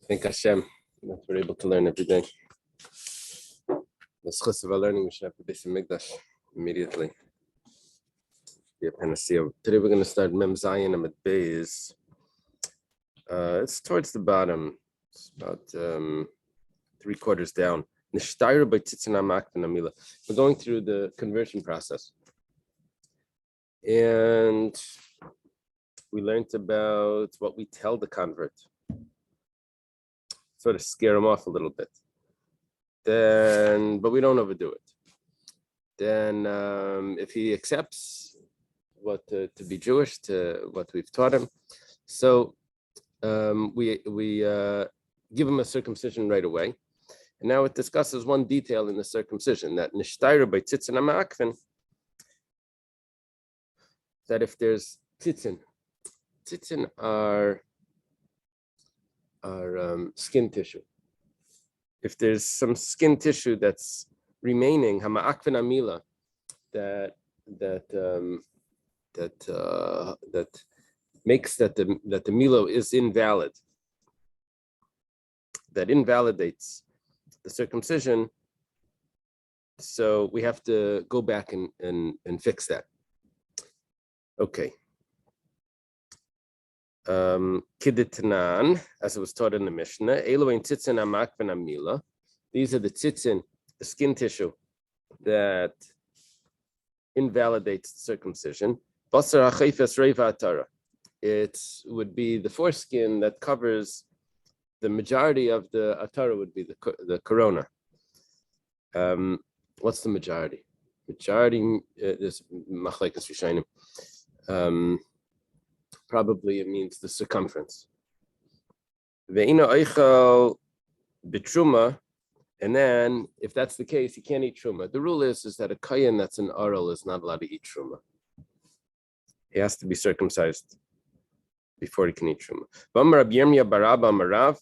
Thank Hashem that we're able to learn every day. The schus of our learning, we should have the base of Mikdash immediately. Today we're going to start Mem Zayin Amid Beis. It's towards the bottom. It's about 3/4 down. We're going through the conversion process. And we learned about what we tell the convert. Sort of scare him off a little bit. But we don't overdo it. Then if he accepts what to be Jewish, to what we've taught him, so we give him a circumcision right away. And now it discusses one detail in the circumcision, that nishtayra by tzitzin ha'ma'akvin, that if there's tzitzin are skin tissue. If there's some skin tissue that's remaining, hama'akvin amila, that makes that the milo is invalid, that invalidates the circumcision, so we have to go back and fix that. Okay. Kiditnan, as it was taught in the Mishnah, Eloin tzitzin ha'ma'akvin amila. These are the tzitzin, the skin tissue that invalidates the circumcision. Basar ha'chayfes reiva atara. It would be the foreskin that covers the majority of the atara, would be the corona. What's the majority? Majority is machlekes rishonim. Probably it means the circumference. Ve'ina oichel b'truma, and then if that's the case, he can't eat truma. The rule is that a kohen that's an oral is not allowed to eat truma. He has to be circumcised before he can eat truma. V'amar Rabbi Yirmiyah bar Abba amar Rav,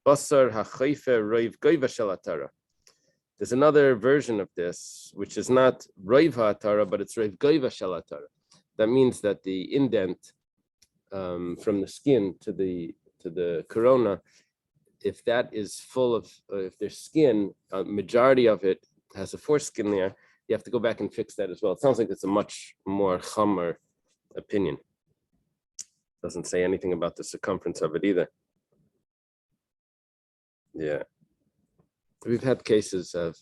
basar ha'chayfe roiv goiva shel atara. There's another version of this, which is not roiv ha'atara, but it's roiv goiva shel atara. That means that the indent from the skin to the corona, if that is full of, if there's skin, a majority of it has a foreskin there, you have to go back and fix that as well. It sounds like it's a much more chamer opinion. Doesn't say anything about the circumference of it either. Yeah. We've had cases of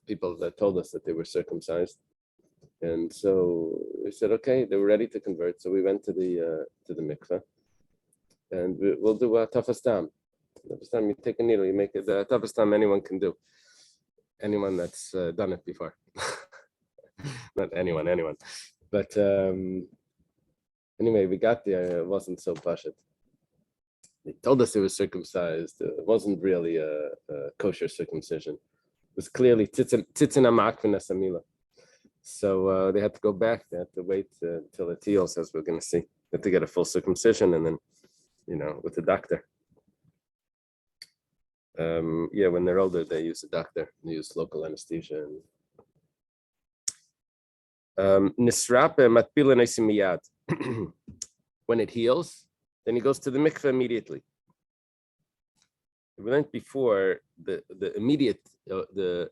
people that told us that they were circumcised. And so we said, okay, they were ready to convert. So we went to the mikveh, and we'll do a tafas tam. Tafas tam, you take a needle, you make it. The tafas tam anyone can do. Anyone that's done it before. Not anyone. But anyway, we got there. It wasn't so pashut. They told us it was circumcised. It wasn't really a kosher circumcision. It was clearly tzitzin ha'ma'akvin asamila. So they had to go back. They had to wait till it heals, as we're going to see. They had to get a full circumcision, and then, with the doctor. When they're older, they use a doctor. They use local anesthesia. Nisrape matpila neisim miyad. When it heals, then he goes to the mikveh immediately. We learned before the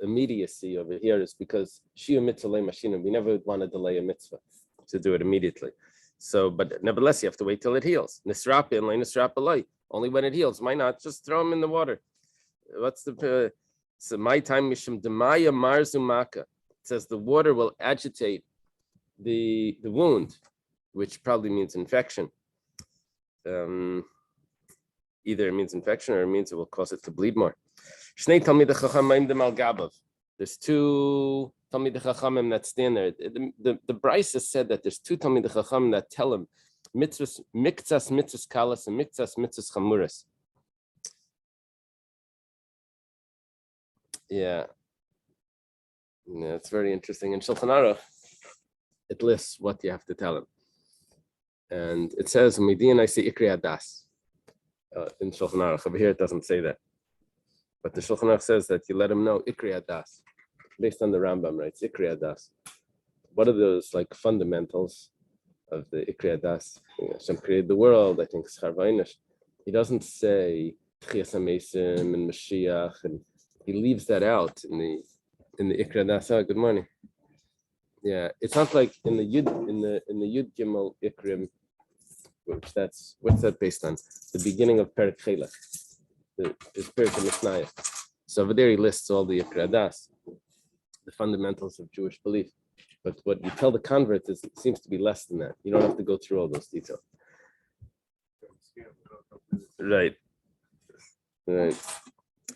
immediacy of it here is because shiur mitzvah le mashina. We never want to delay a mitzvah to do it immediately. So, but nevertheless, you have to wait till it heals. Nisrap in, nisrap alay. Only when it heals. Why not? Just throw them in the water. What's the so my time mishum demaya marzumaka? It says the water will agitate the wound, which probably means infection. Either it means infection or it means it will cause it to bleed more. There's two Talmidei Chachamim that stand there. The Bryce has said that there's two Talmidei Chachamim that tell him mikzas kalas and mikzas chamuras. Yeah, it's very interesting. In Shulchan Aruch, it lists what you have to tell him, and it says Midian I say Ikri Adas. In Shulchan Aruch. Over here it doesn't say that. But the Shulchan Aruch says that you let him know Ikri Adas. Based on the Rambam, right? It's Ikri Adas. What are those like fundamentals of the Ikri Adas? Hashem created the world, I think Schar Vaynish. He doesn't say Tchias HaMesim and Mashiach, and he leaves that out in the Ikra Nasa. Good morning. Yeah, it's not like in the Yud Gimel Ikrim, which what's that based on? The beginning of Perek Chelach, the Perek Mishnayah. So over there he lists all the Ikra Das, the fundamentals of Jewish belief. But what you tell the converts it seems to be less than that. You don't have to go through all those details. Right.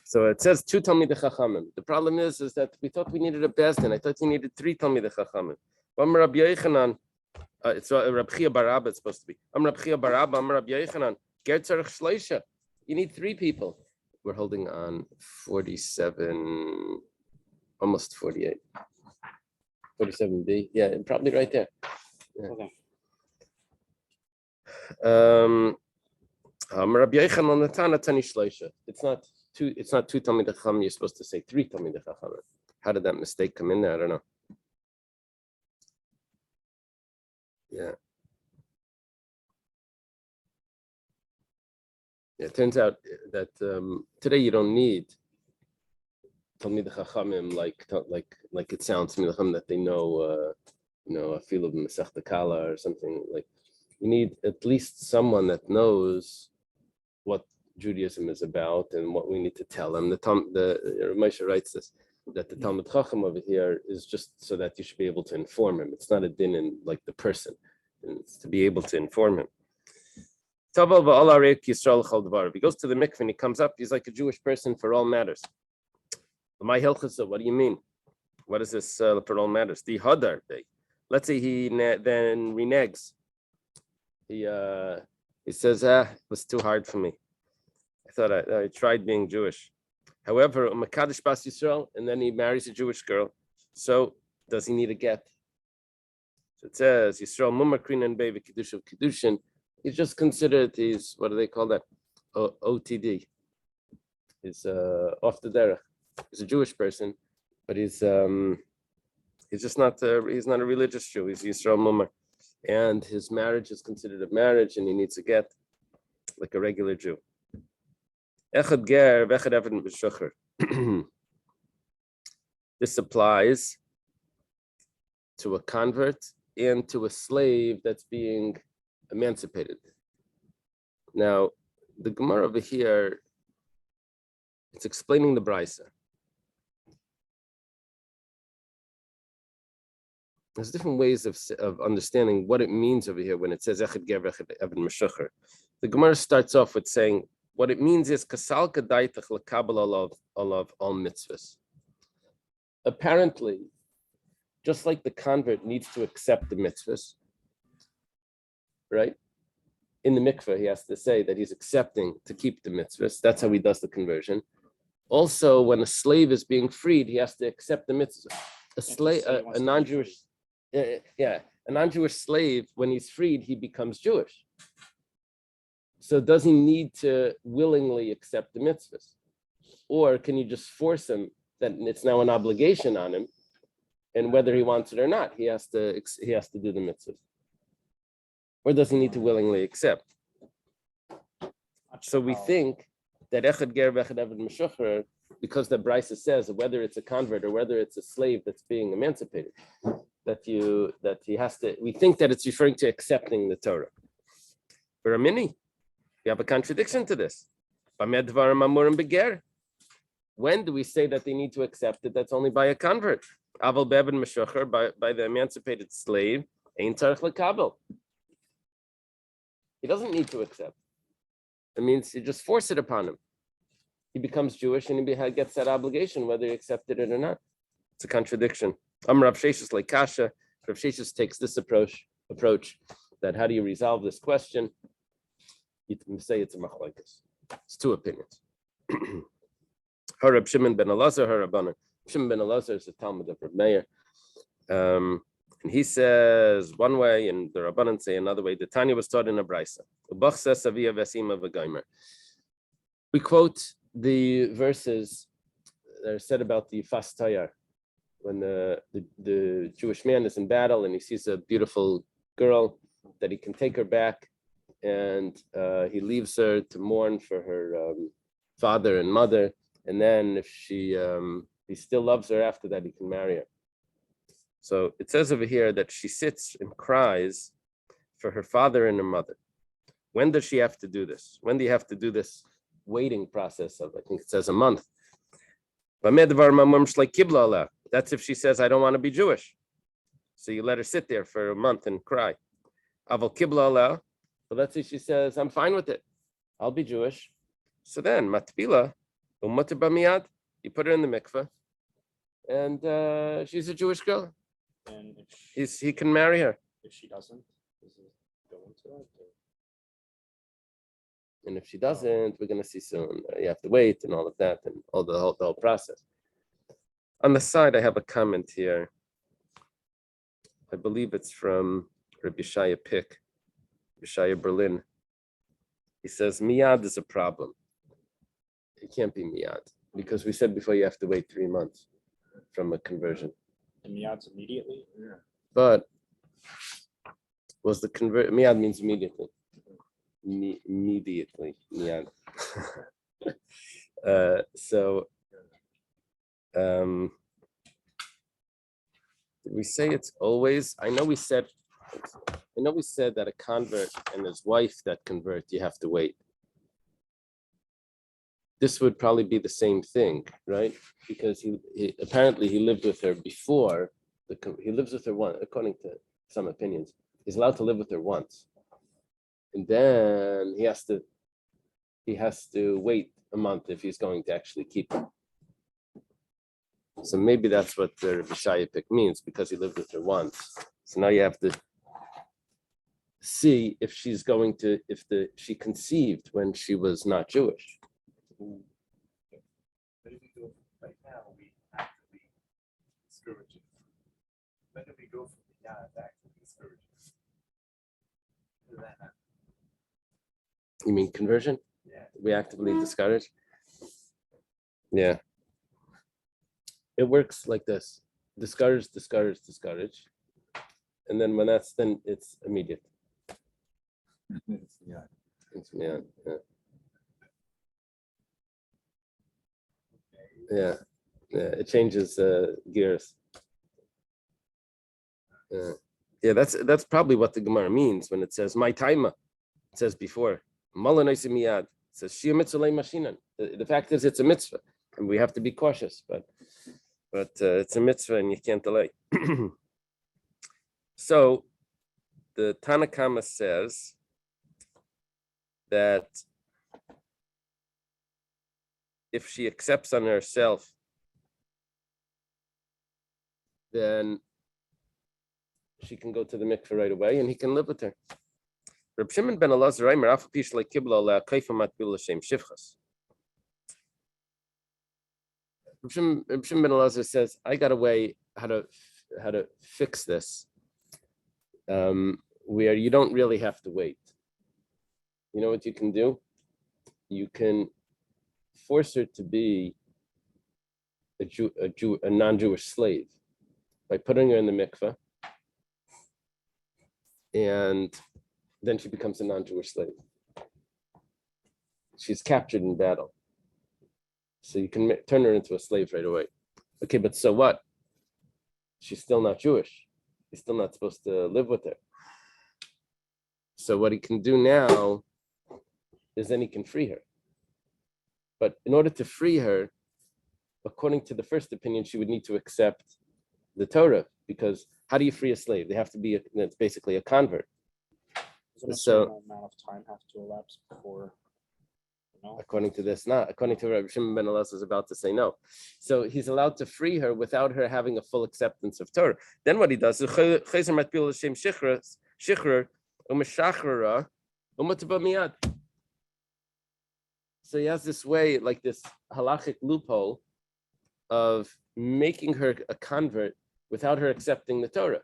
So it says 2 Talmidei Chachamim. The problem is that we thought we needed a Bezdin. I thought you needed 3 Talmidei Chachamim. Amar Rabbi Yochanan, it's Rabbi Chia bar Abba. It's supposed to be. Amar Rabbi Chia bar Abba. Amar Rabbi Yochanan. Ger tzarich shleisha. You need 3 people. We're holding on 47, almost 48. 47b. Yeah, probably right there. Yeah. Okay. Rabbi Yochanan Natana Tani Shleisha. It's not 2 Talmidei Chachamim. You're supposed to say 3 Talmidei Chachamim. How did that mistake come in there? I don't know. Yeah. It turns out that today you don't need Talmidei Chachamim like it sounds to me that they know a field of Masechta Kala or something like. You need at least someone that knows what Judaism is about and what we need to tell them. The Moshe writes this, that the Talmud Chacham over here is just so that you should be able to inform him. It's not a din in like the person. It's to be able to inform him. If he goes to the mikveh and he comes up, he's like a Jewish person for all matters. My Hilchasa, what do you mean? What is this for all matters? The Hadar day. Let's say he then reneges. He says, it was too hard for me. I thought I tried being Jewish. However, Makadosh Bas Yisrael, and then he marries a Jewish girl. So does he need a get? So it says Yisrael Mumar Krinan Beva Kiddush of Kiddushin. He's just considered what do they call that? OTD. He's off the derech. He's a Jewish person, but he's just not he's not a religious Jew. He's Yisrael Mumar. And his marriage is considered a marriage, and he needs a get like a regular Jew. This applies to a convert and to a slave that's being emancipated. Now, the Gemara over here, it's explaining the Brisa. There's different ways of understanding what it means over here when it says Echad Ger Echad Even Meshucher. The Gemara starts off with saying what it means is Kasal Kadaitach Lekabel Olav All Mitzvahs. Apparently, just like the convert needs to accept the mitzvahs, right? In the mikveh, he has to say that he's accepting to keep the mitzvahs. That's how he does the conversion. Also, when a slave is being freed, he has to accept the mitzvahs. A non-Jewish. A non-Jewish slave, when he's freed, he becomes Jewish. So does he need to willingly accept the mitzvahs? Or can you just force him that it's now an obligation on him, and whether he wants it or not, he has to do the mitzvahs? Or does he need to willingly accept? So we think that Echad Ger Echad Even Meshucher, because the Brisa says whether it's a convert or whether it's a slave that's being emancipated, that he has to. We think that it's referring to accepting the Torah. For a mini, we have a contradiction to this. When do we say that they need to accept it? That's only by a convert. Aval Beben Meshucher, by the emancipated slave, Ein Tzarich Lekabel. He doesn't need to accept. It means you just force it upon him. He becomes Jewish and he gets that obligation, whether he accepted it or not. It's a contradiction. Rav Sheshes like Kasha. Rav Sheshes takes this approach that how do you resolve this question? You can say it's a machlokes. It's 2 opinions. Rab Shimon ben Elazar, Rabbanan. Shimon ben Elazar is a Talmud of Reb Meir. And he says one way, and the Rabbanan say another way. The Tanya was taught in a Brisa. We quote the verses that are said about the Fas Tayar, when the Jewish man is in battle and he sees a beautiful girl that he can take her back, and he leaves her to mourn for father and mother, and then if he still loves her after that, he can marry her. So it says over here that she sits and cries for her father and her mother. When does she have to do this? When do you have to do this waiting process of, I think it says a month. That's if she says, I don't want to be Jewish. So you let her sit there for a month and cry. But let's say she says, I'm fine with it. I'll be Jewish. So then, matbila, you put her in the mikveh, and she's a Jewish girl. And He can marry her. If she doesn't, does it go into that? And if she doesn't, we're going to see soon. You have to wait and all of that and all the whole process. On the side, I have a comment here. I believe it's from Rabbi Shaya Pick, Shaya Berlin. He says, miyad is a problem. It can't be miyad, because we said before you have to wait 3 months from a conversion. And miyad's immediately? Yeah. But was the miyad means immediately. Immediately, miyad. Did we say it's always? I know we said that a convert and his wife that convert, you have to wait. This would probably be the same thing, right? Because he apparently he lived with her before. He lives with her once, according to some opinions. He's allowed to live with her once, and then he has to wait a month if he's going to actually keep her. So maybe that's what the Rabbi Shaya pick means, because he lived with her once. So now you have to see if she's going to, she conceived when she was not Jewish. But if we go right now, we actively discourage it. When do we go from the yad to actively discourage it? Does that happen? You mean conversion? Yeah. We actively discourage? Yeah. It works like this: discourage, discourage, discourage, and then when that's then it's immediate. Yeah. It's yeah. Yeah, it changes gears. Yeah, that's probably what the Gemara means when it says my taima. It says before malanoisi miyad. It says shia mitzvah mashinan. The fact is, it's a mitzvah, and we have to be cautious. But it's a mitzvah, and you can't delay. So the Tanakama says that if she accepts on herself, then she can go to the mikveh right away, and he can live with her. Reb Shimon ben Elazar Aimer Af Pish LeKibla LeKaifa Matbil L'Shem Shivchas. Reb Shimon ben Elazar says, I got a way how to fix this, where you don't really have to wait. You know what you can do? You can force her to be a non-Jewish slave by putting her in the mikveh, and then she becomes a non-Jewish slave. She's captured in battle. So you can turn her into a slave right away. Okay, but so what? She's still not Jewish. He's still not supposed to live with her. So what he can do now is then he can free her. But in order to free her, according to the first opinion, she would need to accept the Torah, because how do you free a slave? They have to be it's basically a convert. Doesn't a So certain amount of time have to elapse before, according to this, not. According to Rabbi Shimon ben Elazar is about to say no. So he's allowed to free her without her having a full acceptance of Torah. Then what he does is so he has this way, like this halachic loophole of making her a convert without her accepting the Torah,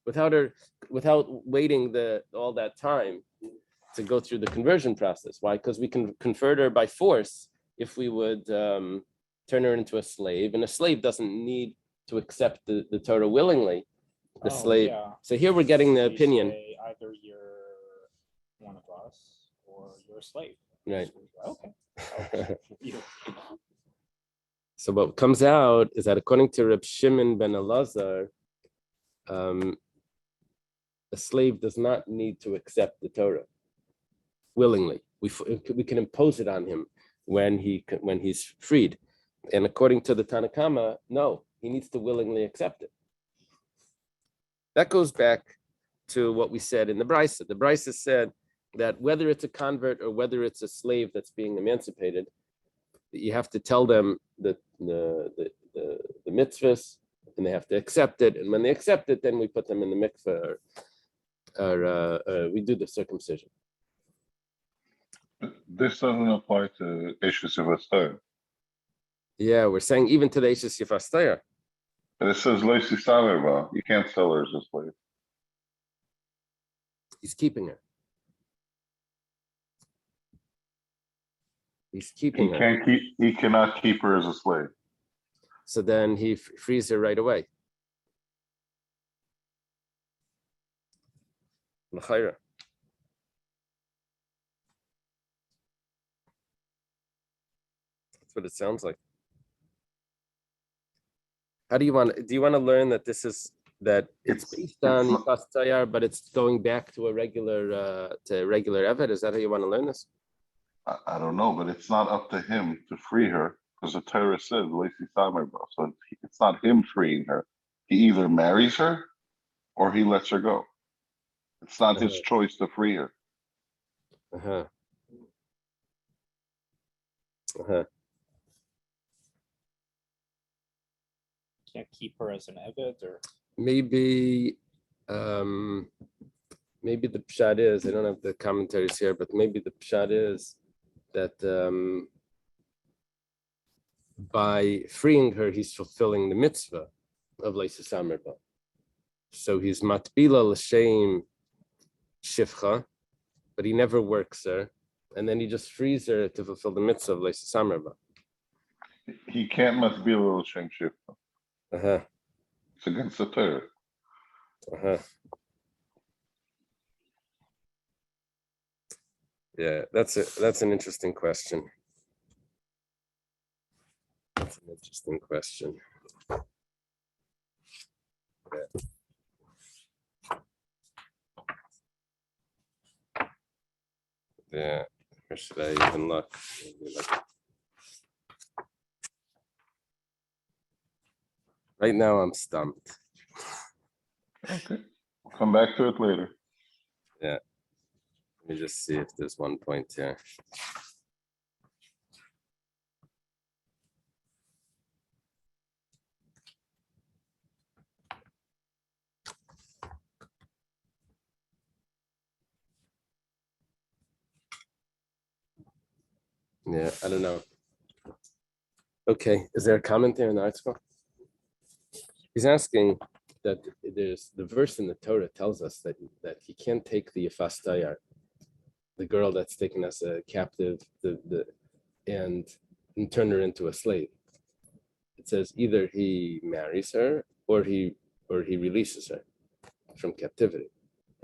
without waiting all that time to go through the conversion process. Why? Because we can convert her by force if we would turn her into a slave, and a slave doesn't need to accept the Torah willingly. The slave. Yeah. So here we're getting the So opinion. either you're one of us or you're a slave. Right. Okay. You- So what comes out is that according to Reb Shimon ben Elazar, a slave does not need to accept the Torah willingly. We can impose it on him when he's freed. And according to the Tanakama, no, he needs to willingly accept it. That goes back to what we said in the Brisa. The Brisa said that whether it's a convert or whether it's a slave that's being emancipated, you have to tell them the mitzvahs, and they have to accept it. And when they accept it, then we put them in the mikveh, or we do the circumcision. This doesn't apply to Ishes Yevastayr. Yeah, we're saying even to the Eishes Yefastayr. But it says Loisi Samerba. You can't sell her as a slave. He's keeping her. He's keeping her. He cannot keep her as a slave. So then he frees her right away. L'chaira. That's what it sounds like. How do you want to learn that this is that it's based on Yifas Tayar, but it's going back to a regular Eved? Is that how you want to learn this? I don't know, but it's not up to him to free her because the Torah says Loisi Samerba. So it's not him freeing her. He either marries her or he lets her go. It's not his choice to free her. Uh-huh. Uh-huh. Can't keep her as an eved, or Maybe maybe the pshat is, I don't have the commentaries here, but maybe the pshat is that by freeing her, he's fulfilling the mitzvah of Leisa Samerba. So he's matbila l'shem shifcha, but he never works her, and then he just frees her to fulfill the mitzvah of Leisa Samerba. He can't must be a little shem shift. Uh-huh. It's against the Torah. Uh-huh. Yeah, that's an interesting question. That's an interesting question. Yeah, where should I even look? Right now, I'm stumped. Okay. We'll come back to it later. Yeah. Let me just see if there's one point here. Yeah, I don't know. Okay, is there a comment there in the article? He's asking that there's the verse in the Torah tells us that he can't take the Yifas Tayar, the girl that's taken as a captive, and turn her into a slave. It says either he marries her or he releases her from captivity.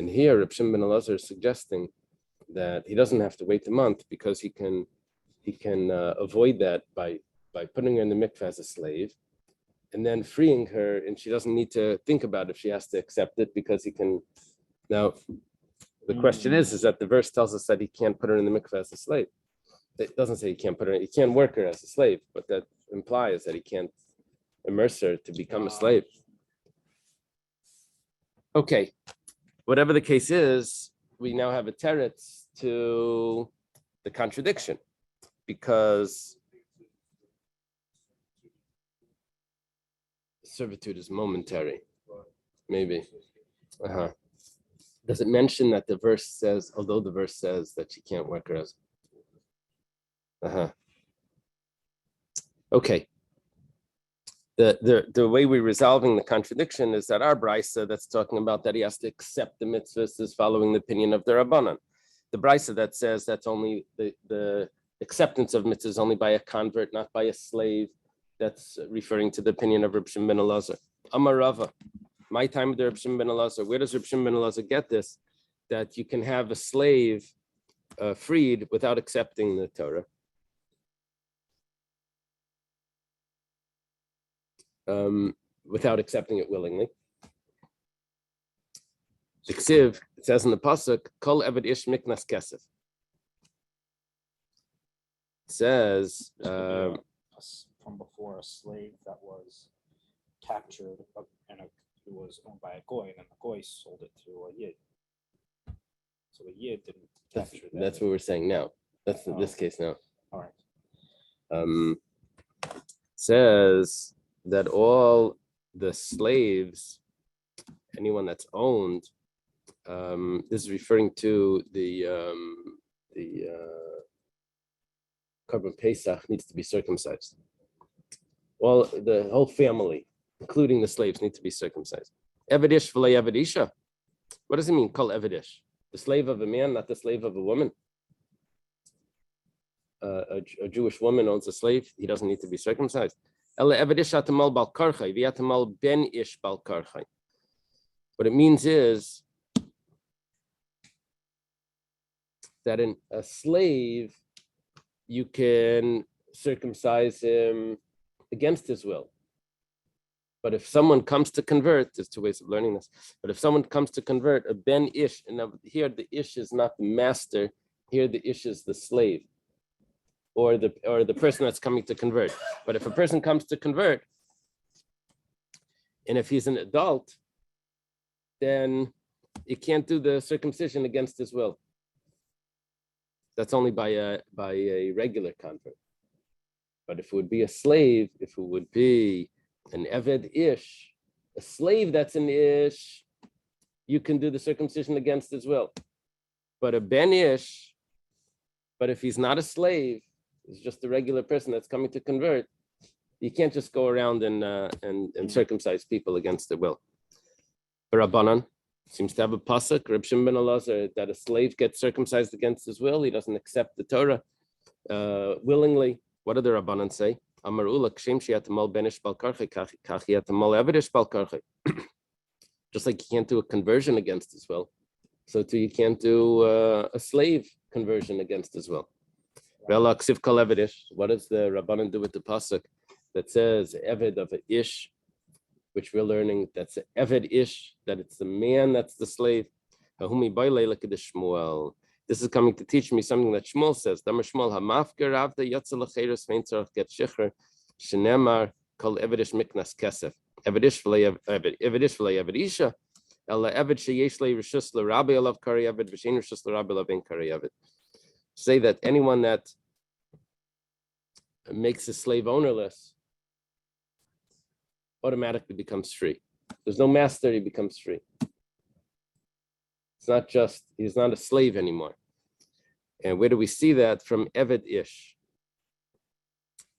And here, Reb Shimon ben Elazar is suggesting that he doesn't have to wait a month because he can avoid that by putting her in the mikveh as a slave, and then freeing her, and she doesn't need to think about if she has to accept it because he can. Now, the question is that the verse tells us that he can't put her in the mikveh as a slave. It doesn't say he can't put her. He can't work her as a slave, but that implies that he can't immerse her to become a slave. Okay, whatever the case is, we now have a teretz to the contradiction, because servitude is momentary, maybe. Does it mention that the verse says, although the verse says that she can't work her as? Okay. The way we're resolving the contradiction is that our brisa that's talking about that he has to accept the mitzvahs is following the opinion of the Rabbanan. The brisa that says that's only the acceptance of mitzvahs only by a convert, not by a slave, that's referring to the opinion of Reb Shimon ben Elazar. Amar Rava, my time with Reb Shimon ben Elazar. Where does Reb Shimon ben Elazar get this? That you can have a slave freed without accepting the Torah. Without accepting it willingly. The Ksiv, it says in the pasuk, "Kol eved ish miknas kesef." It says From before, a slave that was captured and it was owned by a goy, and the goy sold it to a yid. So the yid didn't capture that. that's what we're saying now. That's in this case now. All right. Says that all the slaves, anyone that's owned, this is referring to the Korban Pesach needs to be circumcised. All the whole family, including the slaves, need to be circumcised. Evedish v'lei evedisha. What does it mean? Kol evedish. The slave of a man, not the slave of a woman. A Jewish woman owns a slave; he doesn't need to be circumcised. What it means is that in a slave, you can circumcise him against his will. But if someone comes to convert, there's two ways of learning this. But if someone comes to convert, a ben ish, and here the ish is not the master, here the ish is the slave, or the person that's coming to convert. But if a person comes to convert, and if he's an adult, then you can't do the circumcision against his will. That's only by a regular convert. But if it would be a slave, if it would be an Eved Ish, a slave that's an Ish, you can do the circumcision against his will. But a Ben Ish, but if he's not a slave, he's just a regular person that's coming to convert, you can't just go around and circumcise people against their will. Rabbanan seems to have a pasuk, Reb Shimon ben Elazar, that a slave gets circumcised against his will. He doesn't accept the Torah willingly. What do the Rabbanan say? Just like you can't do a conversion against his will, so too you can't do a slave conversion against his will. What does the Rabbanan do with the pasuk that says Eved of a ish, which we're learning that's an Eved ish, that it's the man that's the slave. This is coming to teach me something that Shmuel says. Shenemar kol evedish miknas kesef. Evedish v'lei evedisha. Ela eved sheyesh le rishus l'rabi alav kari eved v'shein rishus l'rabi alav ein kari eved. Say that anyone that makes a slave ownerless automatically becomes free. There's no master, he becomes free. It's not just, he's not a slave anymore. And where do we see that? From Eved Ish.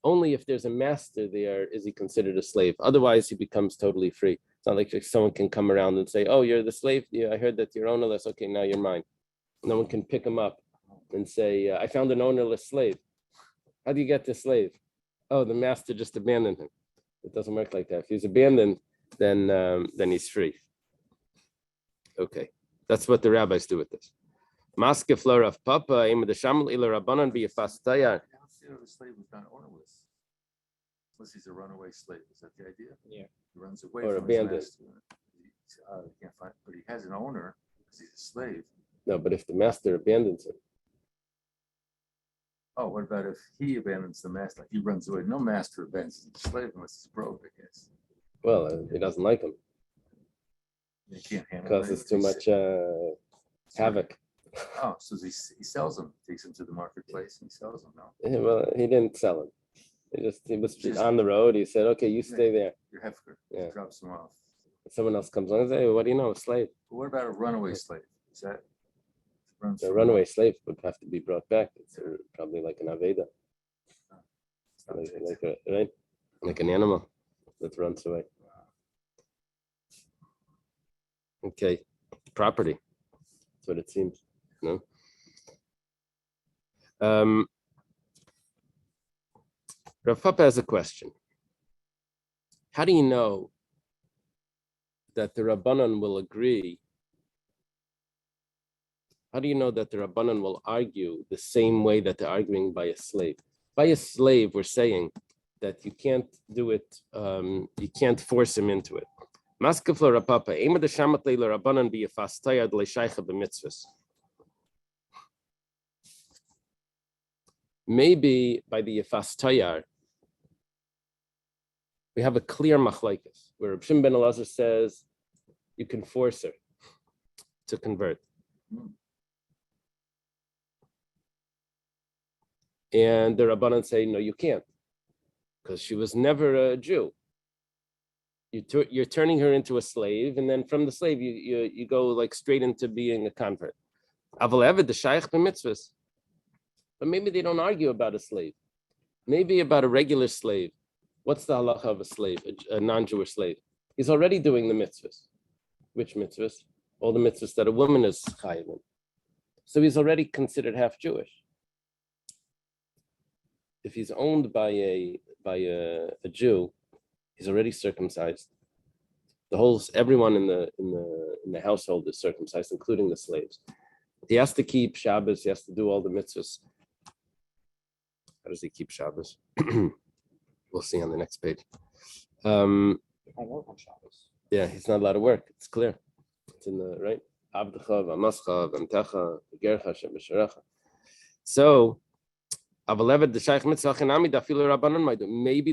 Only if there's a master there is he considered a slave. Otherwise, he becomes totally free. It's not like someone can come around and say, oh, you're the slave. Yeah, I heard that you're ownerless. Okay, now you're mine. No one can pick him up and say, I found an ownerless slave. How do you get this slave? Oh, the master just abandoned him. It doesn't work like that. If he's abandoned, then he's free. Okay, that's what the rabbis do with this. Maske flor of papa, aim the shamal ila rabbanan be a fast tayar. The slave was not ownerless, unless he's a runaway slave. Is that the idea? Yeah. He runs away Or from abandoned. his master. He can't find, but he has an owner because he's a slave. No, but if the master abandons him, Oh, what about if he abandons the master? Like he runs away. No master abandons the slave unless he's broke, I guess. well, he doesn't like him. He can't handle it. Causes too much havoc. Oh, so he sells them, takes them to the marketplace and he sells them. No, Yeah, well, he didn't sell him. He was on the road. He said, okay, you stay there. your hefker Yeah. drops them off. Someone else comes on and says, hey, what do you know? A slave. But what about a runaway slave? Is that runs The from- runaway slave would have to be brought back. It's probably like an Aveda, it's not fixed. right? Like an animal that runs away. Okay, property. That's what it seems. No. Rav Papa has a question. How do you know that the Rabbanan will agree How do you know that the Rabbanan will argue the same way that they're arguing by a slave? By a slave, we're saying that you can't do it, you can't force him into it. Maybe by the Yefas Tayar, we have a clear machlaikas where Reb Shimon ben Elazar says you can force her to convert. And the Rabbanan say, no, you can't, because she was never a Jew. You're turning her into a slave, and then from the slave, you go like straight into being a convert. But maybe they don't argue about a slave. Maybe about a regular slave. What's the halacha of a slave, a non-Jewish slave? He's already doing the mitzvahs. Which mitzvahs? All the mitzvahs that a woman is chayav in. So he's already considered half Jewish. If he's owned by a Jew, he's already circumcised. Everyone in the household is circumcised, including the slaves. He has to keep Shabbos. He has to do all the mitzvahs. How does he keep Shabbos? We'll see on the next page. Don't work on Shabbos. Yeah, he's not allowed to work. It's clear. It's in the right. So, maybe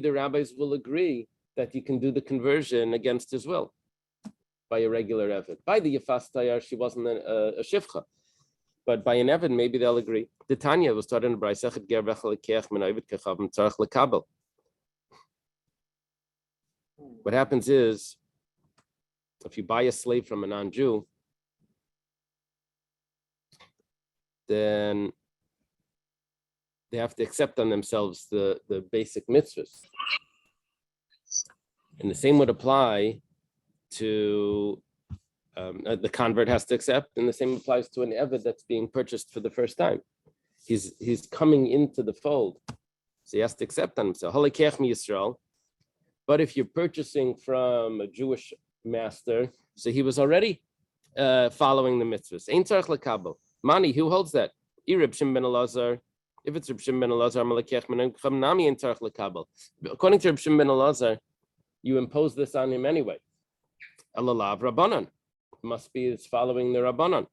the rabbis will agree that you can do the conversion against his will by a regular Eved. By the Yefas Tayar, she wasn't a Shivcha. But by an Eved, maybe they'll agree. The Tanya was taught in the Brayse. What happens is, if you buy a slave from a non-Jew, then they have to accept on themselves the basic mitzvahs. And the same would apply to the convert has to accept, and the same applies to an Eved that's being purchased for the first time. He's coming into the fold, so he has to accept on himself. But if you're purchasing from a Jewish master, so he was already following the mitzvahs. Ein tzarich lekabel. Mani, who holds that? Reb Shimon ben Elazar. If it's Reb Shimon ben Elazar, malakech menam nami ein tzarich lekabel. According to Reb Shimon ben Elazar, you impose this on him anyway. Alalav Rabbanan. Must be it's following the Rabbanan.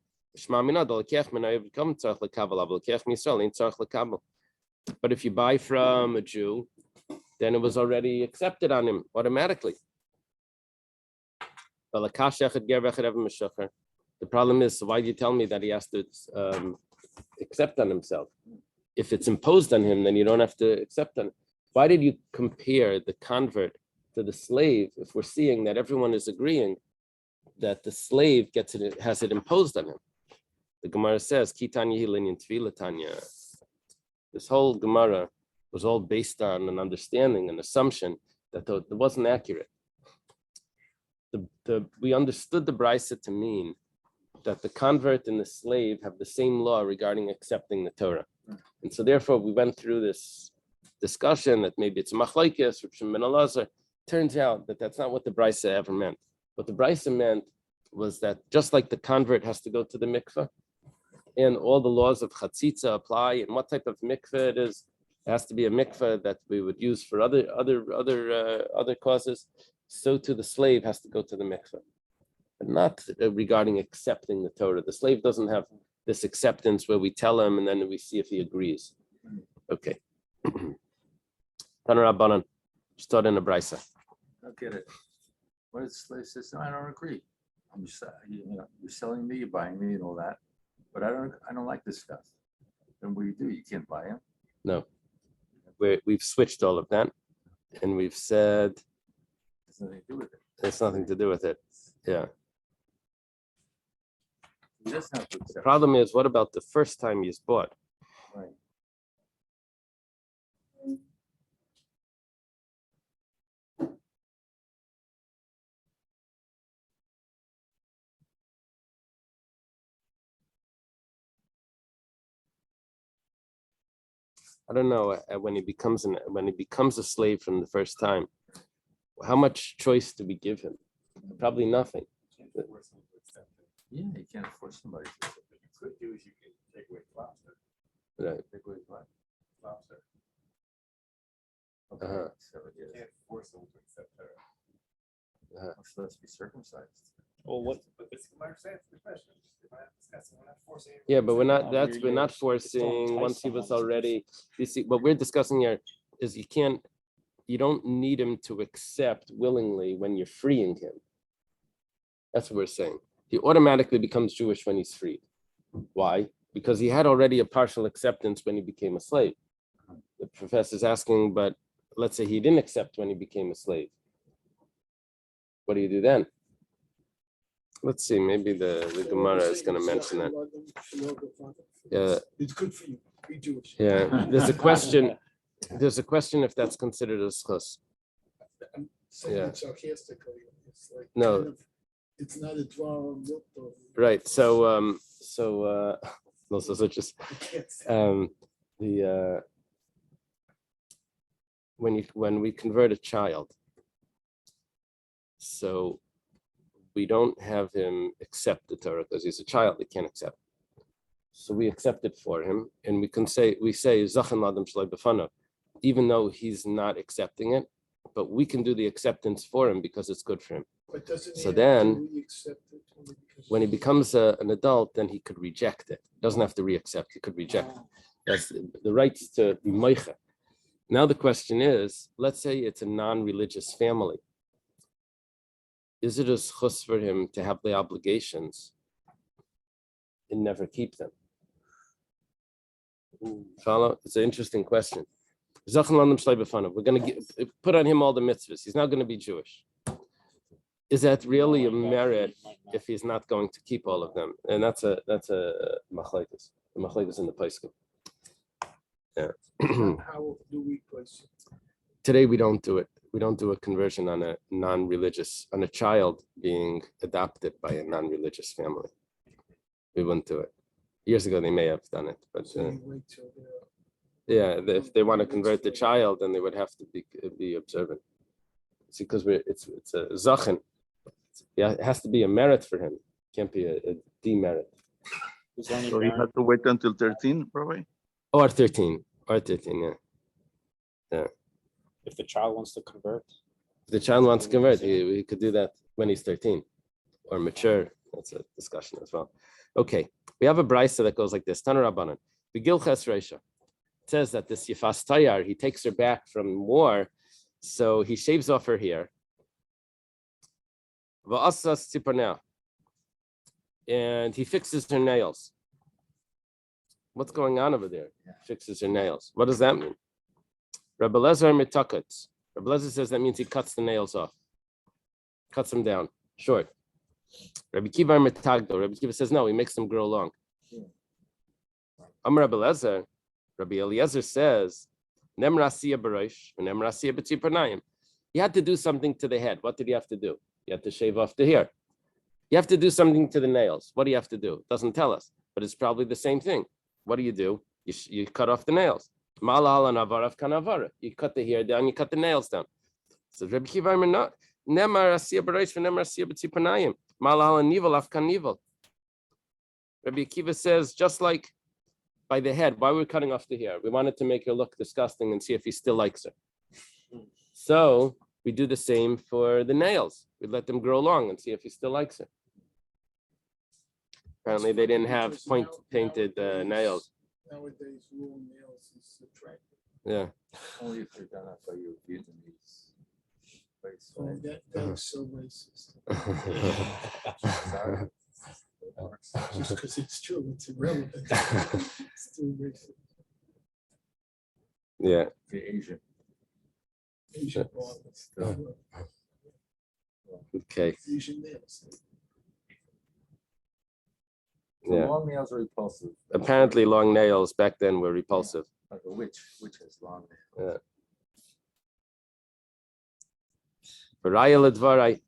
But if you buy from a Jew, then it was already accepted on him automatically. The problem is, so why do you tell me that he has to accept on himself? If it's imposed on him, then you don't have to accept on him. Why did you compare the convert to the slave if we're seeing that everyone is agreeing that the slave has it imposed on him? The Gemara says, Kitanya Hilin Tvila Tanya. This whole Gemara was all based on an understanding, an assumption that it wasn't accurate. We understood the Brisa to mean that the convert and the slave have the same law regarding accepting the Torah. And so therefore we went through this discussion that maybe it's machlokes, Reb Shimon ben Elazar. Turns out that that's not what the Brisa ever meant. What the Brisa meant was that just like the convert has to go to the mikveh, and all the laws of chatzitza apply, and what type of mikveh it is, it has to be a mikveh that we would use for other causes. So too the slave has to go to the mikveh, but not regarding accepting the Torah. The slave doesn't have this acceptance where we tell him and then we see if he agrees. Okay. Tana Rabbanan, start in a brisa. I don't get it. What if the slave says, no, I don't agree. I'm just, you're selling me, you're buying me and all that, but I don't like this stuff. Then what do? You can't buy him? No. We've switched all of that, and we've said There's nothing to do with it. there's nothing to do with it. Yeah. He doesn't have to accept. The problem is, what about the first time he's bought? Right. I don't know. When he becomes a slave from the first time, how much choice do we give him? Probably nothing. Yeah, you can't force somebody to. could do is you can take away lobster. Right. Take away what? Lobster. Okay, Uh-huh. so You yes, can't force them to accept her. so let's be circumcised. Well, what? But it's my understanding the question. We're not discussing. We're not forcing. anyone Yeah, to but we're accept not. her. That's we're not forcing. Once he was already. You see, what we're discussing here is you can't. You don't need him to accept willingly when you're freeing him. That's what we're saying. He automatically becomes Jewish when he's freed. Why? Because he had already a partial acceptance when he became a slave. The professor's asking, but let's say he didn't accept when he became a slave. What do you do then? Let's see, maybe the Gemara is going to mention that. Yeah. It's good for you. Be Jewish. Yeah, there's a question. There's a question if that's considered a schus. I'm saying Yeah. it sarcastically. It's like No. kind of, it's not a draw of Right. So no, so just I can't say. the when we convert a child, so we don't have him accept the Torah because he's a child, he can't accept. So we accept it for him, and we say Zachan Ladam Shloi B'fanav, even though he's not accepting it, but we can do the acceptance for him because it's good for him. But doesn't he So have then, to re-accept it only because when he becomes an adult, then he could reject it. He doesn't have to re-accept, he could reject it. That's the rights to be moicha. Now the question is, let's say it's a non-religious family. Is it a schus for him to have the obligations and never keep them? Follow? It's an interesting question. We're going to put on him all the mitzvahs. He's not going to be Jewish. Is that really a merit if he's not going to keep all of them? And that's a machlekes. The machlekes in the Paiskim. Yeah. how do we place it? Today we don't do it. We don't do a conversion on a non-religious, on a child being adopted by a non-religious family. We wouldn't do it. Years ago they may have done it, but So you wait till they're if they want to convert the child, then they would have to be observant. See, because it's a zachin. Yeah, it has to be a merit for him. It can't be a demerit. Is there any So you variant? have to wait until 13, probably? Or 13. Or 13, yeah. If the child wants to convert? If the child wants to convert, he could do that when he's 13 or mature. That's a discussion as well. Okay, we have a brisa that goes like this. Tana Rabbanan. Begil Ches Reisha. It says that this Yefas Tayar, he takes her back from war, so he shaves off her hair. Va'asas tzipaneh. And he fixes her nails. What's going on over there? Fixes her nails. What does that mean? Rabbi Lezer mitakatz. Rabbi Lezer says that means he cuts the nails off. Cuts them down, short. Rabbi Kiva mitagdo. Rabbi Kiva says no, he makes them grow long. Amar Rabbi Lezer. Rabbi Eliezer says, Nemrasiya barosh, Nemrasiya b'tzipanayim. He had to do something to the head. What did he have to do? He had to shave off the hair. You have to do something to the nails. What do you have to do? It doesn't tell us, but it's probably the same thing. What do? You cut off the nails. You cut the hair down, you cut the nails down. So Rabbi Kiva not Nemrasiya barosh, Nemrasiya b'tzipanayim. Malal nivel afkan nivel. Rabbi Kiva says, just like by the head, why we're cutting off the hair? We wanted to make her look disgusting and see if he still likes her. So we do the same for the nails. We let them grow long and see if he still likes her. Apparently they didn't have painted nails. nowadays long nails is attractive. Yeah. Only if they're done up by your Vietnamese. Place, Oh, right? that's so racist. Sorry. Just because it's true, it's irrelevant. It's still racist. Yeah. The Asian. Asian barbers. Okay. Asian nails. So Yeah. long nails are repulsive. Apparently long nails back then were repulsive. Like a witch has long nails. Yeah. V'raya ledvarai.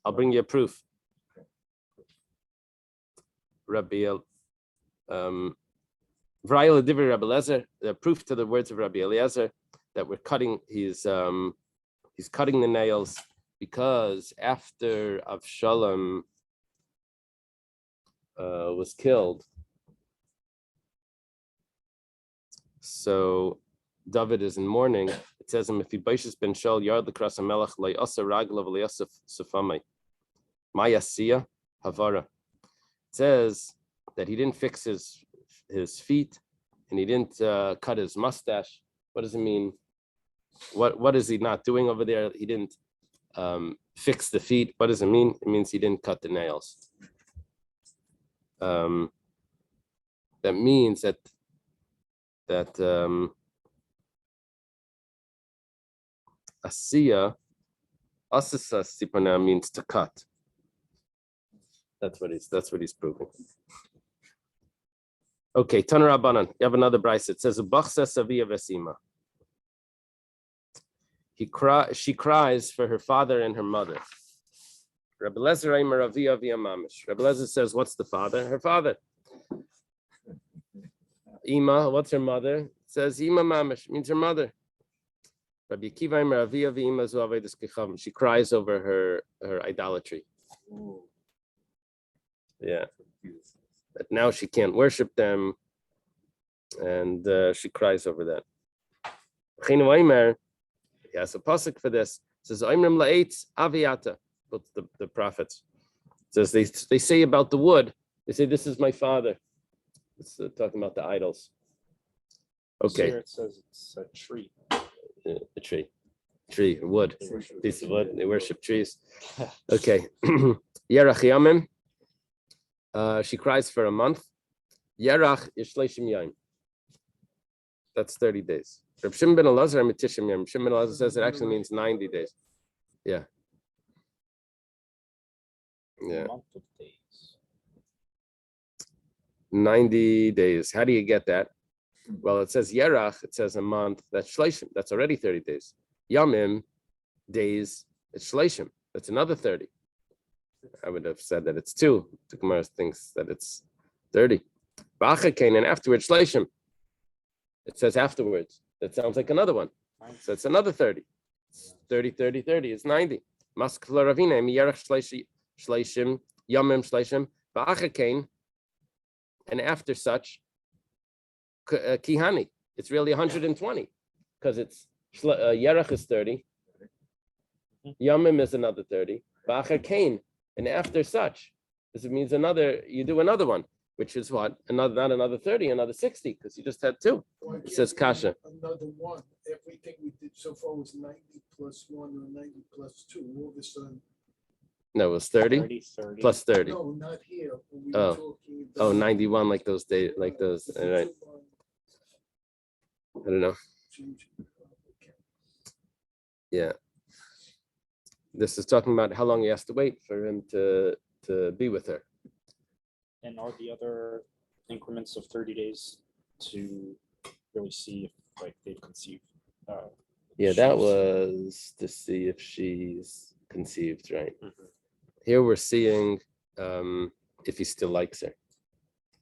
I'll bring you a proof. Rabbi V'raya ledivri Rabbi Eliezer, the proof to the words of Rabbi Eliezer that we're cutting. He's cutting the nails because after Avshalom was killed, So David is in mourning. It says him if he baishes ben shal yard l'across a melech lay asa raglav liyasef sefamai mayasiya havara. It says that he didn't fix his feet and he didn't cut his mustache. What does it mean? What is he not doing over there? He didn't fix the feet. What does it mean? It means he didn't cut the nails. That means that asiya, asasa sipana means to cut. That's what he's proving. Okay, Tana Rabbanan. You have another brayse. It says Ubachsa Saviya Vesima. She cries for her father and her mother. Rabbi Lezer Aimer Avia Via Mamish. Rabbi Lezer says, what's the father? Her father. Ima, what's her mother? It says Ima Mamish, means her mother. Rabbi Akiva Aimer Avia Via Ima Zuavedes Kechavim. She cries over her idolatry. Yeah. That now she can't worship them, and she cries over that. Chinu Aimer, he has a pasuk for this. It says Aimrim la'etz aviata. But the prophets. It says they say about the wood. They say this is my father. It's talking about the idols. Okay. Here it says it's a tree. A tree, wood. Piece of wood. They worship trees. Okay. Yerach Yamim. She cries for a month. Yerach Yishleshim Yaim. That's 30 days. Reb Shimon ben Elazar Mitishim Yaim. Shimon ben Elazar says it actually means 90 days. Yeah. Yeah. Month of days. 90 days. How do you get that? Well, it says Yerach, it says a month. That's Shleishim. That's already 30 days. Yamim, days, it's Shleishim. That's another 30. I would have said that it's 2. The Gemara thinks that it's 30. Ba'achakain, and afterwards, Shleishim. It says afterwards. That sounds like another one. So it's another 30. It's 30, 30, 30. It's 90. Maskla Ravina, Yerach Shleishim, Yamim Shleishim, Ba'achakain, and after such, Kihani. It's really 120 because it's Yerach is 30, Yamim is another 30, Ba'achakain, and after such, this means you do another one, which is what? Not another 30, another 60, because you just had 2. It says Kasha. Another one. Everything we did so far was 90 plus 1 or 90 plus 2. All of a sudden. No, it was 30 30. plus 30. No, not here. When we Oh. were talking about 91, like those days, like those. All right. I don't know. Yeah. This is talking about how long he has to wait for him to be with her. And are the other increments of 30 days to really see if like they've conceived? Yeah, that was to see if she's conceived, right? Mhm. Here we're seeing if he still likes her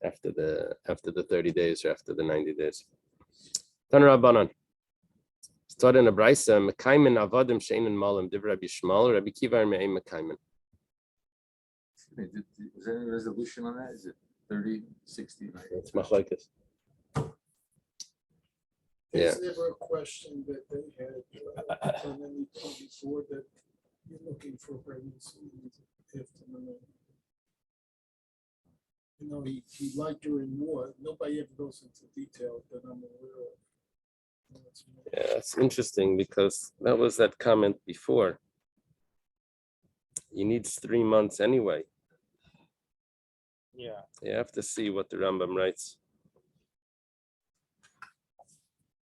after the 30 days or after the 90 days. Tan Rabbanan. Start in a brayse, Mekaymen avadim sheinin malim div Rabbi Shmuel, Rabbi Kiva me'im Mekaymen. Was there any resolution on that? Is it 30, 60? It's machlokes. Yeah. There's never a question that they had on any point before that you're looking for pregnancy after the man. You know, he liked her in more. Nobody ever goes into detail that I'm aware of. Yeah, it's interesting because that was that comment before. He needs 3 months anyway. Yeah. You have to see what the Rambam writes.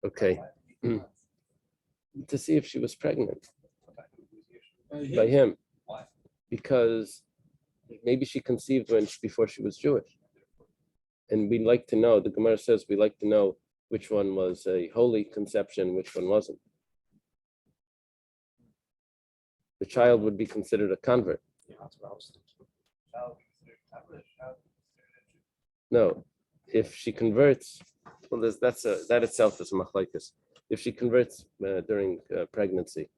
Okay. To see if she was pregnant by him. Because maybe she conceived before she was Jewish. And we'd like to know, the Gemara says we like to know which one was a holy conception, which one wasn't. The child would be considered a convert. Yeah, that's what I was thinking. No, if she converts, well, that itself is a machlokes. If she converts during pregnancy,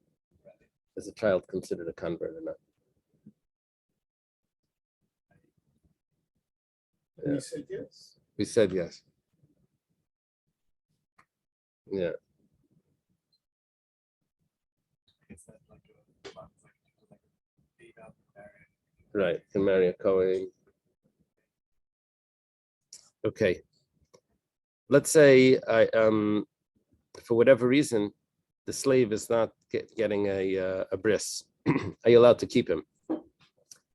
is a child considered a convert or not? We said yes. We said yes. Yeah. It's not like a beat up married. Right. Can marry a Kohen. Okay. Let's say for whatever reason, the slave is not getting a bris. Are you allowed to keep him?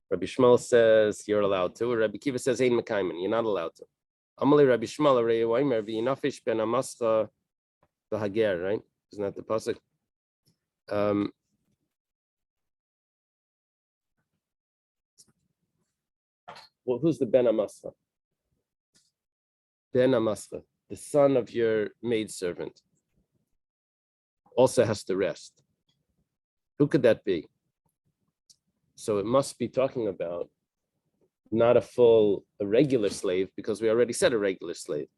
Rabbi Shmuel says you're allowed to. Rabbi Kiva says ein mekaymen, you're not allowed to. Amalei Rabbi Shmuel Rei Weimer v'inafish ben amascha v'hager, right? Isn't that the pasuk? Well, who's the ben amascha? Ben amascha, the son of your maidservant, also has to rest. Who could that be? So it must be talking about not a regular slave, because we already said a regular slave.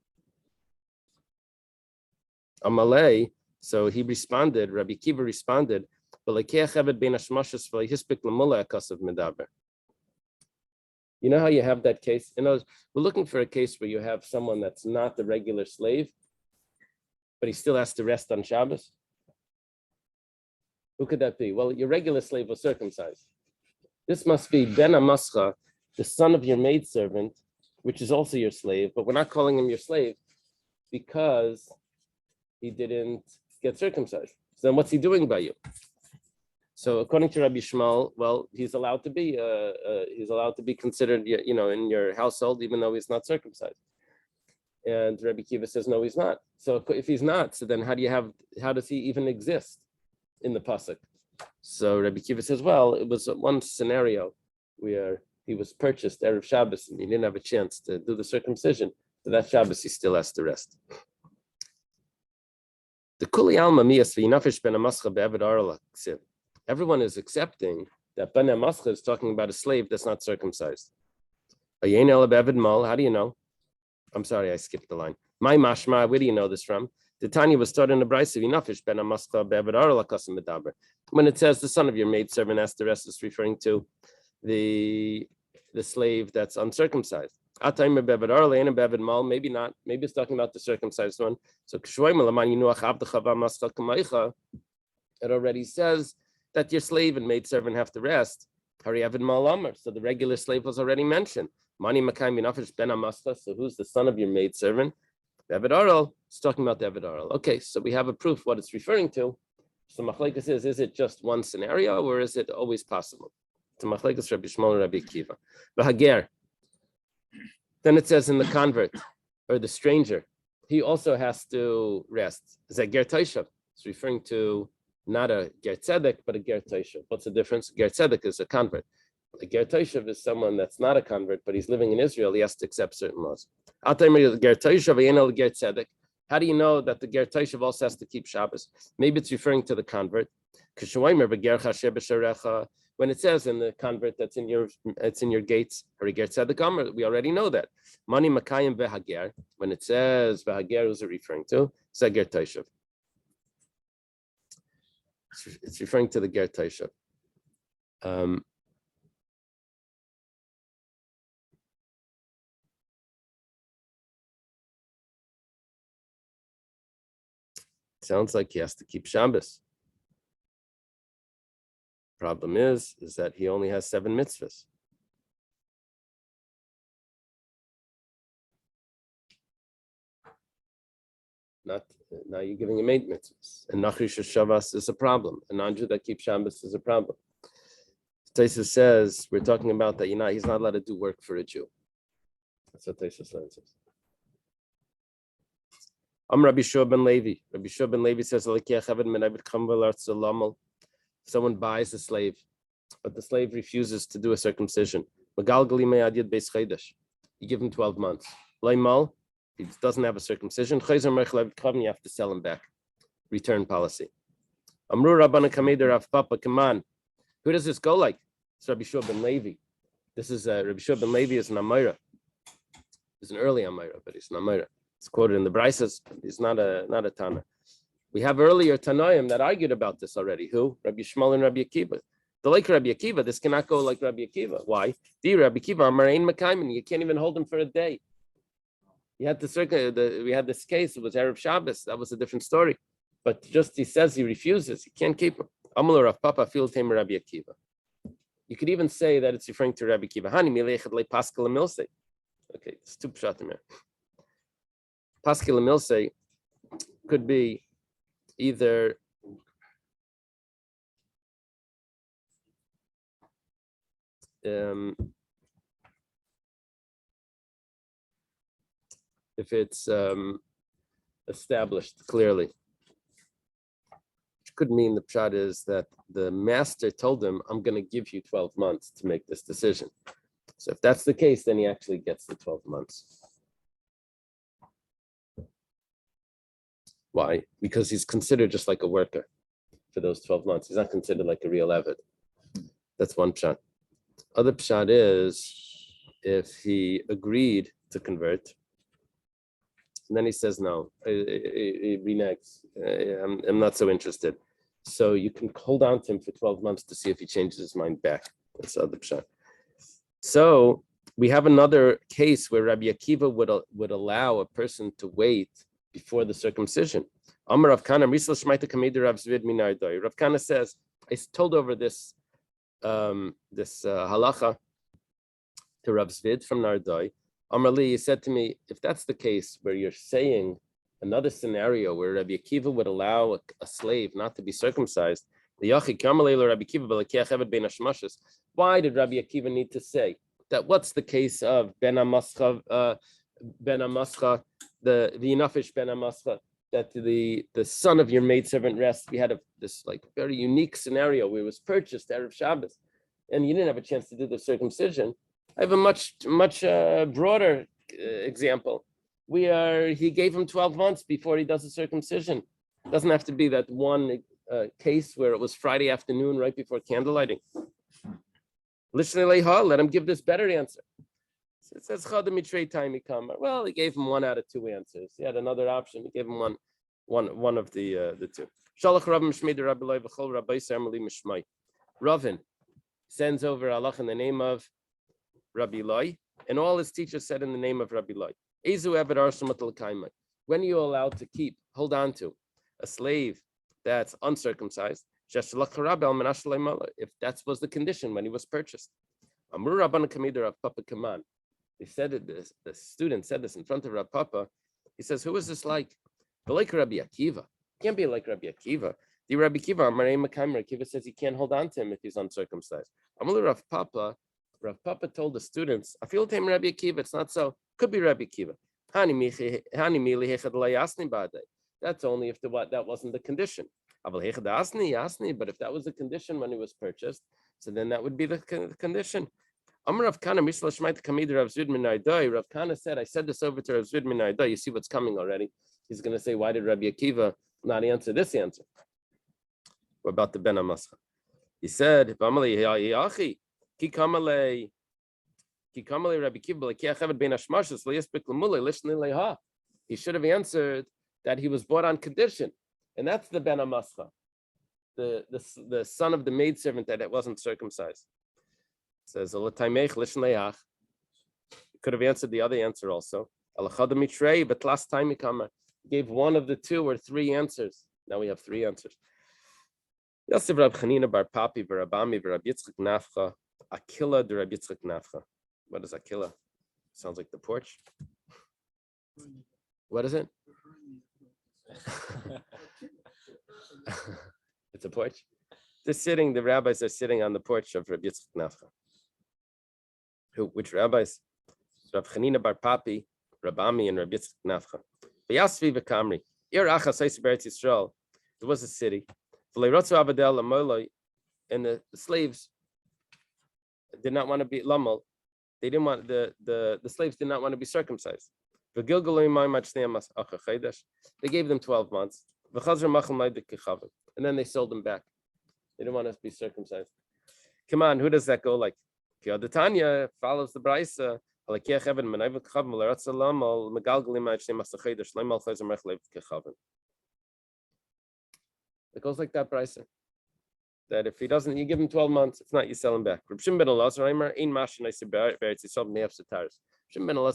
Amalei, so he responded, Rabbi Kiva responded, you know how you have that case? We're looking for a case where you have someone that's not the regular slave, but he still has to rest on Shabbos. Who could that be? Well, your regular slave was circumcised. This must be Ben Amascha, the son of your maidservant, which is also your slave, but we're not calling him your slave because he didn't get circumcised. So then what's he doing by you? So according to Rabbi Shmuel, well, he's allowed to be considered, in your household, even though he's not circumcised. And Rabbi Kiva says, no, he's not. So if he's not, so then how does he even exist in the pasuk? So Rabbi Kiva says, well, it was one scenario where he was purchased Erev Shabbos and he didn't have a chance to do the circumcision. So that Shabbos he still has to rest. The Kuli Alma Miyas v'inafish ben amascha be'eved arla ksiv. Everyone is accepting that ben amascha is talking about a slave that's not circumcised. Ayin el be'eved mal. How do you know? I'm sorry, I skipped the line. My mashma. Where do you know this from? The Tanya was taught in the Brisa v'inafish ben amascha be'eved arla kasim medaber. When it says the son of your maidservant has to rest, it's referring to the slave that's uncircumcised. Maybe not. Maybe it's talking about the circumcised one. So it already says that your slave and maidservant have to rest. So the regular slave was already mentioned. So who's the son of your maidservant? It's talking about the Eved. Okay, so we have a proof what it's referring to. So Machlekes is it just one scenario or is it always possible? To Machlekes Rabbi Shmuel and Rabbi Kiva. The Hager. Then it says in the convert or the stranger, he also has to rest. Is that Ger Toshav? It's referring to not a Ger Tzedek, but a Ger Toshav. What's the difference? Ger Tzedek is a convert. A Ger Toshav is someone that's not a convert, but he's living in Israel. He has to accept certain laws. How do you know that the Ger Toshav also has to keep Shabbos? Maybe it's referring to the convert. When it says in the convert it's in your gates, we already know that. Mani makayim vehager. When it says vehager, who's it referring to? It's a Ger Toshav. It's referring to the Ger Toshav. Sounds like he has to keep Shabbos. Problem is that he only has 7 mitzvahs. Now you're giving him 8 mitzvahs. And Nachrish Shavas is a problem. A non-Jew that keeps Shabbos is a problem. Taisa says, we're talking about that he's not allowed to do work for a Jew. That's what Taisa says. Rabbi Shua ben Levi. Rabbi Shua ben Levi says, someone buys a slave, but the slave refuses to do a circumcision. You give him 12 months. He doesn't have a circumcision. You have to sell him back. Return policy. Who does this go like? It's Rabbi Shua ben Levi. This is Rabbi Shua ben Levi is an Amira. He's an early Amira, but he's an Amira. It's quoted in the Brises. He's not a Tana. We have earlier Tanoim that argued about this already. Who? Rabbi Shmuel and Rabbi Akiva. The like Rabbi Akiva, this cannot go like Rabbi Akiva. Why? Rabbi Akiva, Amarain Makaiman, you can't even hold him for a day. we had this case. It was Erev Shabbos. That was a different story. But just he says he refuses. He can't keep him. Amar Rav Papa fil Tamer Rabbi Akiva. You could even say that it's referring to Rabbi Akiva. Hani milechet le Pascal Milse. Okay, it's two pshatim here. Pascal Milse could be either if it's established clearly. Which could mean the pshat is that the master told him, I'm going to give you 12 months to make this decision. So if that's the case, then he actually gets the 12 months. Why? Because he's considered just like a worker for those 12 months. He's not considered like a real Eved. That's one pshat. Other pshat is if he agreed to convert, and then he says, no, he reneges. I'm not so interested. So you can hold on to him for 12 months to see if he changes his mind back. That's the other pshat. So we have another case where Rabbi Akiva would allow a person to wait before the circumcision. Amar Rav Kana, Rav Kana says, I told over this halacha to Rav Zvid from Nardoi. Amar Li, he said to me, if that's the case where you're saying another scenario where Rabbi Akiva would allow a slave not to be circumcised, why did Rabbi Akiva need to say that? What's the case of Ben Amascha, the Yinafish Ben Amascha, that the son of your maidservant rests? We had this like very unique scenario where it was purchased Erev Shabbos, and you didn't have a chance to do the circumcision. I have a much broader example. He gave him 12 months before he does the circumcision. It doesn't have to be that one case where it was Friday afternoon right before candlelighting. Let him give this better answer. So it says well, he gave him 1 out of 2 answers. He had another option. He gave him one of the two. Ravin sends over Allah in the name of Rabbi Loi, and all his teachers said in the name of Rabbi Loi. When are you allowed to hold on to a slave that's uncircumcised? If that was the condition when he was purchased. They said it, the student said this in front of Rav Papa. He says, who is this like? Like Rabbi Akiva. Can't be like Rabbi Akiva. The Rabbi Akiva says he can't hold on to him if he's uncircumcised. Rav Papa told the students, I feel him Rabbi Akiva, it's not so. Could be Rabbi Akiva. That's only if that wasn't the condition. But if that was the condition when he was purchased, so then that would be the condition. Rav Kana said, I said this over to Rav Zvid min Nardai. You see what's coming already. He's going to say, why did Rabbi Akiva not answer this answer? What about the Ben Amascha? He said, he should have answered that he was bought on condition, and that's the Ben Amascha, the son of the maidservant that wasn't circumcised. It says, he could have answered the other answer also. But last time he gave one of the 2 or 3 answers. Now we have 3 answers. Yosef Rab Chanina Bar Papi Barabami Barab Yitzchak Nafcha Akila de Rab Yitzchak Nafcha. What is Akila? Sounds like the porch. What is it? It's a porch. The rabbis are sitting on the porch of Rab Yitzchak Nafcha. Which rabbis? Rab Chanina Bar Papi, Rabami, and Rab Yitzchak Nafcha. V'yasvi v'kamri. Ir achas Eis Beretz Yisrael. There was a city. And the slaves did not want to be lamal. They didn't want the slaves did not want to be circumcised. They gave them 12 months. And then they sold them back. They didn't want us to be circumcised. Come on, who does that go like? The Tanya follows the Brisa. It goes like that, Brisa. That if he doesn't, you give him 12 months, it's not you sell him back. Reb Shimon ben Elazar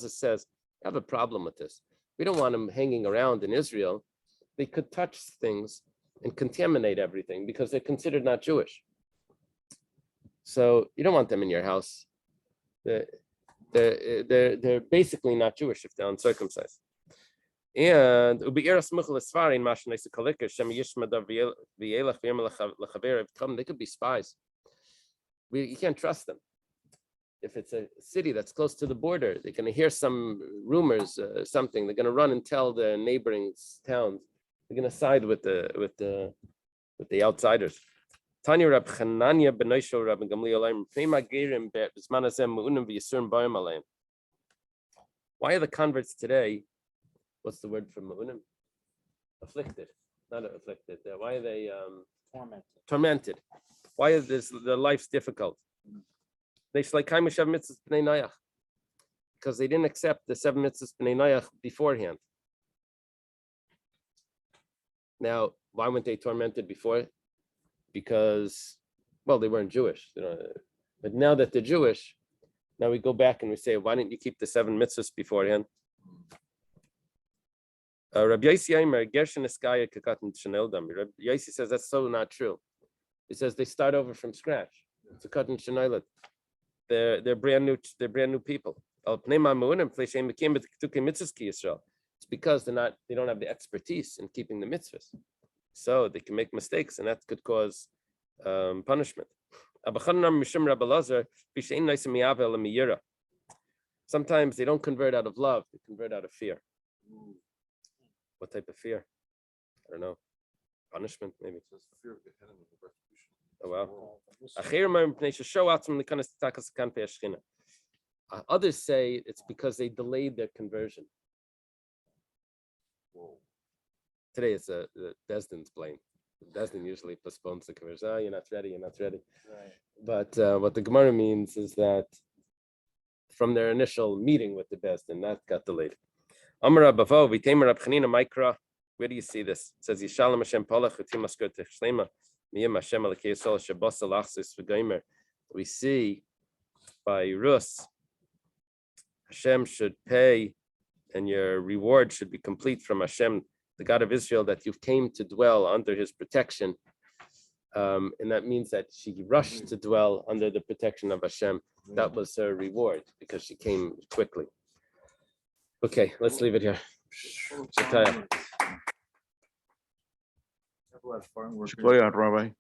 says, have a problem with this. We don't want them hanging around in Israel. They could touch things and contaminate everything because they're considered not Jewish. So you don't want them in your house. They're basically not Jewish if they're uncircumcised. And they could be spies. You can't trust them. If it's a city that's close to the border, they're going to hear some rumors, something. They're going to run and tell the neighboring towns. They're going to side with the outsiders. Tanya Rab Chananya Benoisho Rab Gamliel Why are the converts today? What's the word for ma'unim? Afflicted, not afflicted. Why are they tormented? Why is their life's difficult? Because they didn't accept the 7 mitzvahs b'nei Noach beforehand. Now, why weren't they tormented before? Because, well, they weren't Jewish. But now that they're Jewish, now we go back and we say, why didn't you keep the 7 mitzvahs beforehand? Rabbi Yossi says that's so not true. He says they start over from scratch. It's a katan shenaylet. They're brand new. They're brand new people. It's because they don't have the expertise in keeping the mitzvahs, so they can make mistakes, and that could cause punishment. Sometimes they don't convert out of love; they convert out of fear. What type of fear? I don't know. Punishment, maybe. Oh, wow. Others say it's because they delayed their conversion. Today it's the Besdin's blame. Besdin usually postpones the conversion. Oh, you're not ready. Right. But what the Gemara means is that from their initial meeting with the Besdin, that got delayed. Where do you see this? It says Yishalom Hashem Polach V'Timaskor Techshlema Miyam Hashem Alekei Yisrael Shebasa Lachsis V'Gomer. We see by Rus, Hashem should pay, and your reward should be complete from Hashem, the God of Israel, that you came to dwell under His protection, and that means that she rushed to dwell under the protection of Hashem. That was her reward because she came quickly. Okay, let's leave it here. Have a lot of fun working. Rabbi.